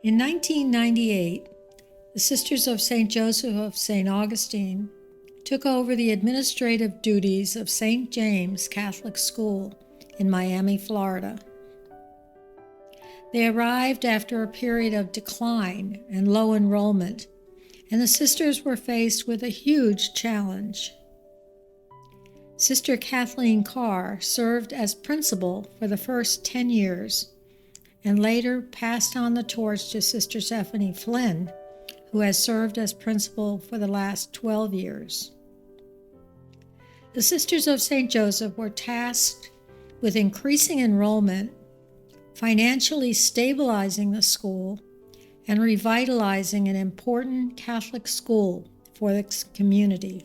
In 1998, the Sisters of St. Joseph of St. Augustine took over the administrative duties of St. James Catholic School in Miami, Florida. They arrived after a period of decline and low enrollment, and the sisters were faced with a huge challenge. Sister Kathleen Carr served as principal for the first 10 years and later passed on the torch to Sister Stephanie Flynn, who has served as principal for the last 12 years. The Sisters of St. Joseph were tasked with increasing enrollment, financially stabilizing the school, and revitalizing an important Catholic school for the community.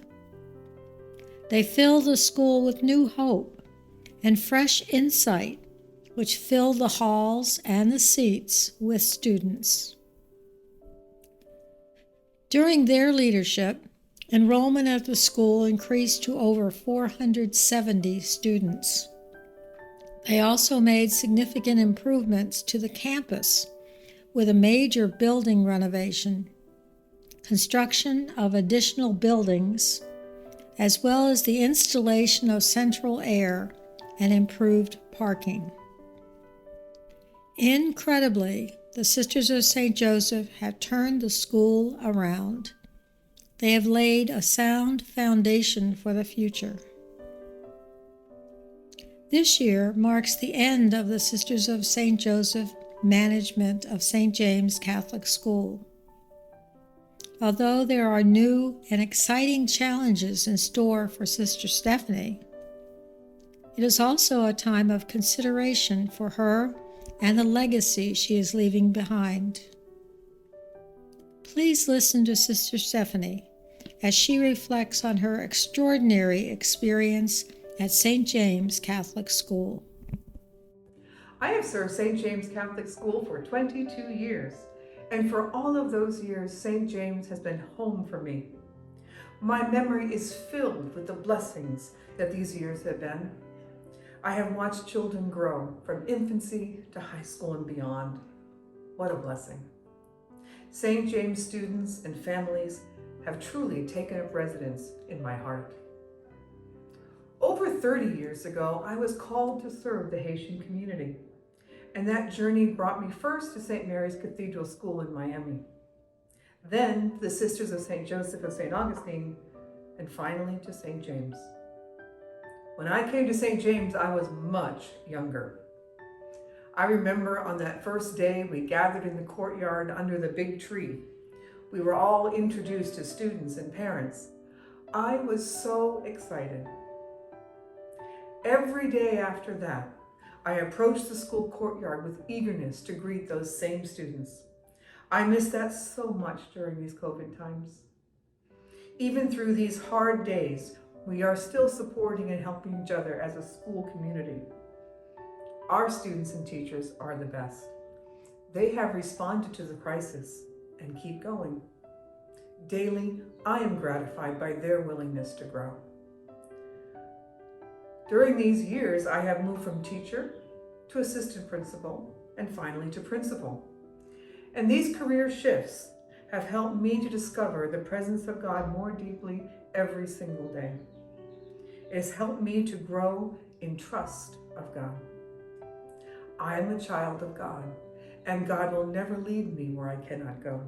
They filled the school with new hope and fresh insight, which filled the halls and the seats with students. During their leadership, enrollment at the school increased to over 470 students. They also made significant improvements to the campus with a major building renovation, construction of additional buildings, as well as the installation of central air and improved parking. Incredibly, the Sisters of St. Joseph have turned the school around. They have laid a sound foundation for the future. This year marks the end of the Sisters of St. Joseph management of St. James Catholic School. Although there are new and exciting challenges in store for Sister Stephanie, it is also a time of consideration for her and the legacy she is leaving behind. Please listen to Sister Stephanie as she reflects on her extraordinary experience at St. James Catholic School. I have served St. James Catholic School for 22 years, and for all of those years, St. James has been home for me. My memory is filled with the blessings that these years have been. I have watched children grow from infancy to high school and beyond. What a blessing. St. James students and families have truly taken up residence in my heart. Over 30 years ago, I was called to serve the Haitian community, and that journey brought me first to St. Mary's Cathedral School in Miami, then to the Sisters of St. Joseph of St. Augustine, and finally to St. James. When I came to St. James, I was much younger. I remember on that first day we gathered in the courtyard under the big tree. We were all introduced to students and parents. I was so excited. Every day after that, I approached the school courtyard with eagerness to greet those same students. I miss that so much during these COVID times. Even through these hard days, we are still supporting and helping each other as a school community. Our students and teachers are the best. They have responded to the crisis and keep going. Daily, I am gratified by their willingness to grow. During these years, I have moved from teacher to assistant principal and finally to principal. And these career shifts have helped me to discover the presence of God more deeply every single day. It has helped me to grow in trust of God. I am a child of God, and God will never leave me where I cannot go.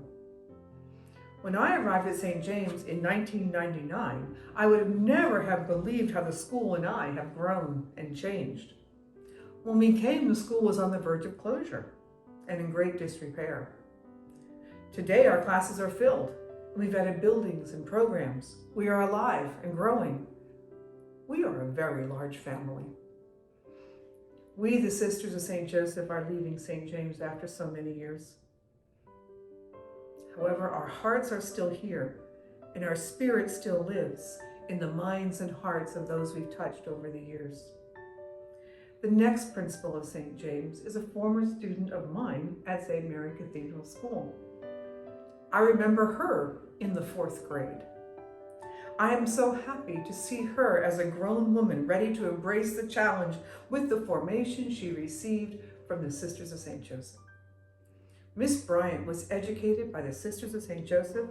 When I arrived at St. James in 1999, I would have never have believed how the school and I have grown and changed. When we came, the school was on the verge of closure and in great disrepair. Today, our classes are filled. We've added buildings and programs. We are alive and growing. We are a very large family. We, the Sisters of St. Joseph, are leaving St. James after so many years. However, our hearts are still here, and our spirit still lives in the minds and hearts of those we've touched over the years. The next principal of St. James is a former student of mine at St. Mary Cathedral School. I remember her in the 4th grade. I am so happy to see her as a grown woman ready to embrace the challenge with the formation she received from the Sisters of St. Joseph. Miss Bryant was educated by the Sisters of St. Joseph,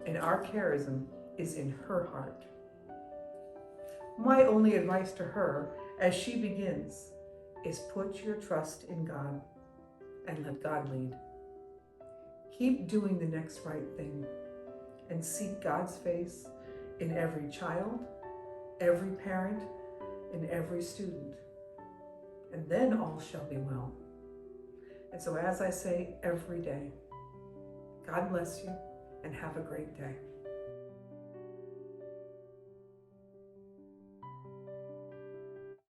and our charism is in her heart. My only advice to her as she begins is put your trust in God and let God lead. Keep doing the next right thing and seek God's face in every child, every parent, and every student. And then all shall be well. And so as I say every day, God bless you and have a great day.